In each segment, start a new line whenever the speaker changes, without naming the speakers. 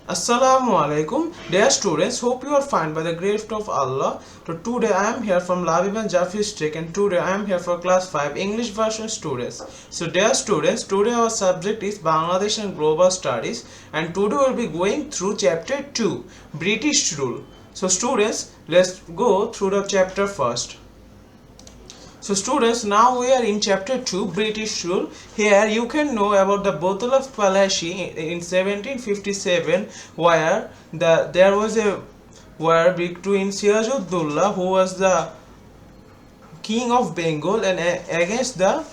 Assalamu alaikum, dear students. Hope you are fine by the grace of Allah. So today I am here from Lavivan Jafi's Tech, and today I am here for class 5 English version students. So dear students, today our subject is Bangladesh and Global Studies, and today we will be going through chapter 2, British Rule. So students, let's go through the chapter first. So students, now we are in chapter 2, British Rule. Here you can know about the Battle of Plassey in 1757, where there was a war between Sirajuddaulah, who was the king of Bengal, and against the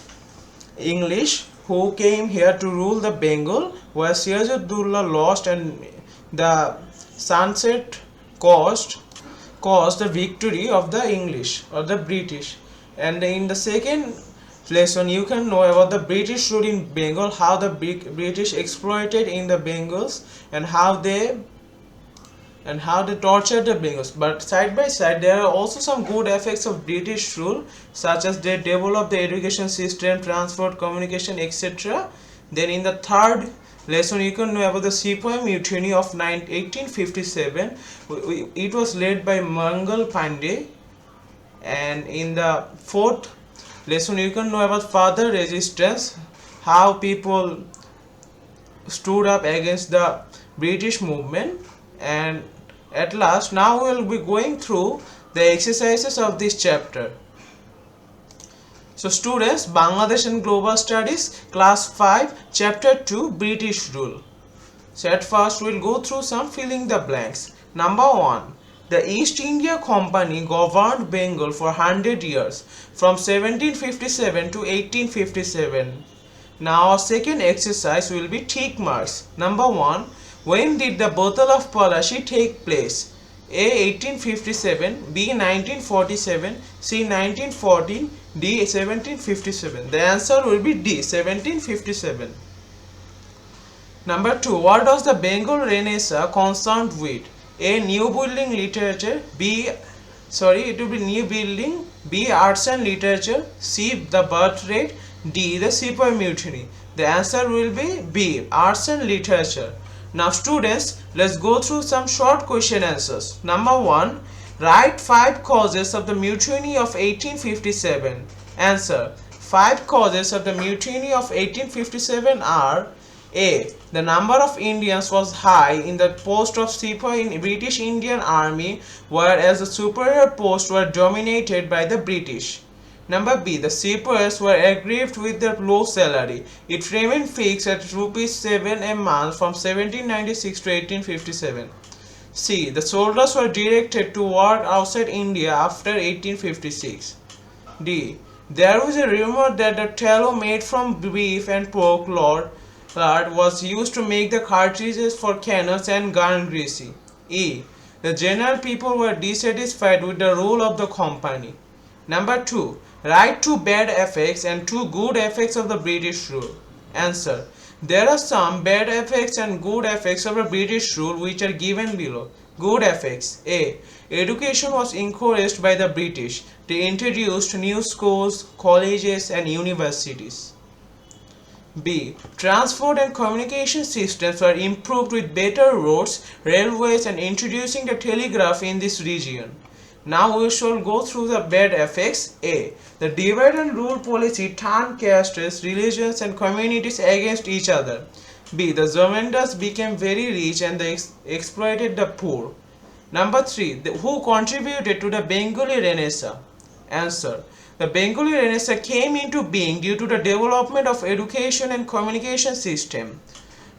English, who came here to rule the Bengal, where Sirajuddaulah lost, and the sunset caused the victory of the English or the British. And in the second lesson you can know about the British rule in Bengal, how the British exploited in the Bengals, and how they tortured the Bengals. But side by side there are also some good effects of British rule, such as they developed the education system, transport, communication, etc. Then in the third lesson you can know about the Sepoy Mutiny of 1857. It was led by Mangal Pandey. And in the fourth lesson you can know about further resistance, how people stood up against the British movement. And at last, now we will be going through the exercises of this chapter. So students, Bangladesh and Global Studies, class 5, chapter 2, British Rule. So at first we will go through some filling the blanks. Number 1. The East India Company governed Bengal for 100 years, from 1757 to 1857. Now our second exercise will be tick marks. Number 1. When did the Battle of Plassey take place? A. 1857, B. 1947, C. 1914, D. 1757. The answer will be D. 1757. Number 2. What does the Bengal Renaissance concerned with? A. New building literature, it will be new building, B. Arts and literature, C. the birth rate, D. the Sepoy Mutiny. The answer will be B. Arts and literature. Now students, let's go through some short question answers. Number 1. Write 5 causes of the mutiny of 1857. Answer. 5 causes of the mutiny of 1857 are: A. The number of Indians was high in the post of Sepoy in British Indian Army, whereas the superior posts were dominated by the British. Number B. The Sepoys were aggrieved with their low salary. It remained fixed at ₹7 a month from 1796 to 1857. C. The soldiers were directed to work outside India after 1856. D. There was a rumor that the tallow made from beef and pork lard was used to make the cartridges for cannons and gun grease. E. The general people were dissatisfied with the rule of the company. Number 2. Write 2 bad effects and 2 good effects of the British rule. Answer. There are some bad effects and good effects of the British rule which are given below. Good effects. A. Education was encouraged by the British. They introduced new schools, colleges and universities. B. Transport and communication systems were improved with better roads, railways and introducing the telegraph in this region. Now we shall go through the bad effects. A. The divide and rule policy turned castes, religions and communities against each other. B. The Zamindars became very rich and they exploited the poor. Number 3. Who contributed to the Bengali Renaissance? Answer. The Bengali Renaissance came into being due to the development of education and communication system.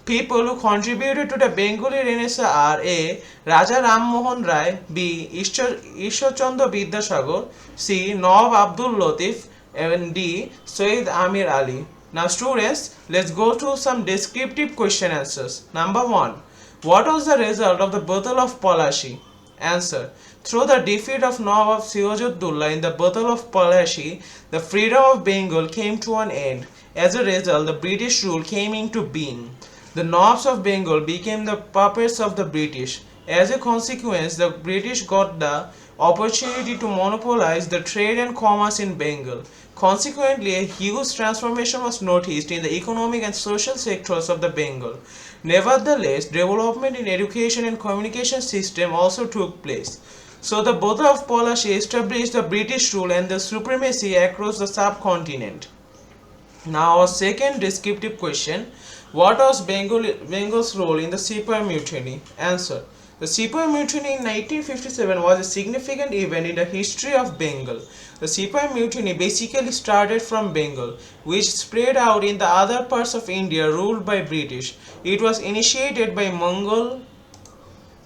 People who contributed to the Bengali Renaissance are: A. Raja Ram Mohan Rai, B. Ishwar Chandra Vidyasagar, C. Nawab Abdul Latif, and D. Sayyid Amir Ali. Now students, let's go through some descriptive question answers. Number 1. What was the result of the Battle of Plassey? Answer. Through the defeat of Nawab Sirajuddaulah in the Battle of Plassey, the freedom of Bengal came to an end. As a result, the British rule came into being. The Nawabs of Bengal became the puppets of the British. As a consequence, the British got the opportunity to monopolize the trade and commerce in Bengal. Consequently, a huge transformation was noticed in the economic and social sectors of the Bengal. Nevertheless, development in education and communication system also took place. So the Buddha of policy established the British rule and the supremacy across the subcontinent. Now our second descriptive question. What was Bengal's role in the Sepoy Mutiny? Answer. The Sepoy Mutiny in 1957 was a significant event in the history of Bengal. The Sepoy Mutiny basically started from Bengal, which spread out in the other parts of India ruled by British. It was initiated by Mangal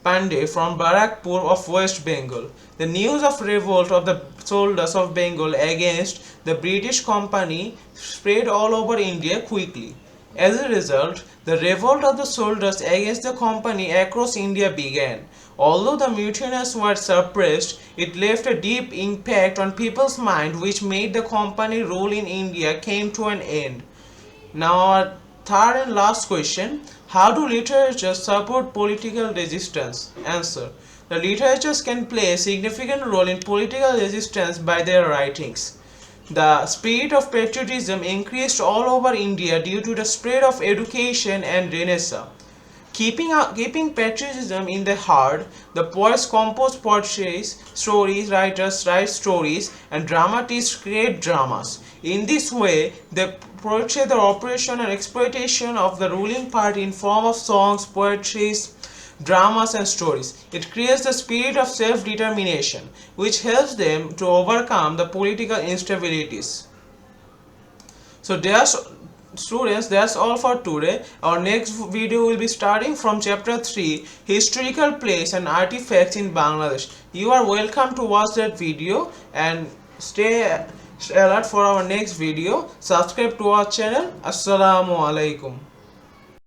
Pandey from Barakpur of West Bengal. The news of revolt of the soldiers of Bengal against the British Company spread all over India quickly. As a result, the revolt of the soldiers against the company across India began. Although the mutineers were suppressed, it left a deep impact on people's mind which made the company rule in India came to an end. Now our third and last question. How do literatures support political resistance? Answer. The literatures can play a significant role in political resistance by their writings. The spirit of patriotism increased all over India due to the spread of education and Renaissance. Keeping patriotism in the heart, the poets compose portraits, stories, writers write stories, and dramatists create dramas. In this way, they portray the oppression and exploitation of the ruling party in form of songs, poetries, dramas, and stories. It creates the spirit of self-determination, which helps them to overcome the political instabilities. So students, that's all for today. Our next video will be starting from chapter 3, historical place and artifacts in Bangladesh. You are welcome to watch that video and stay alert for our next video. Subscribe to our channel. Assalamu alaikum.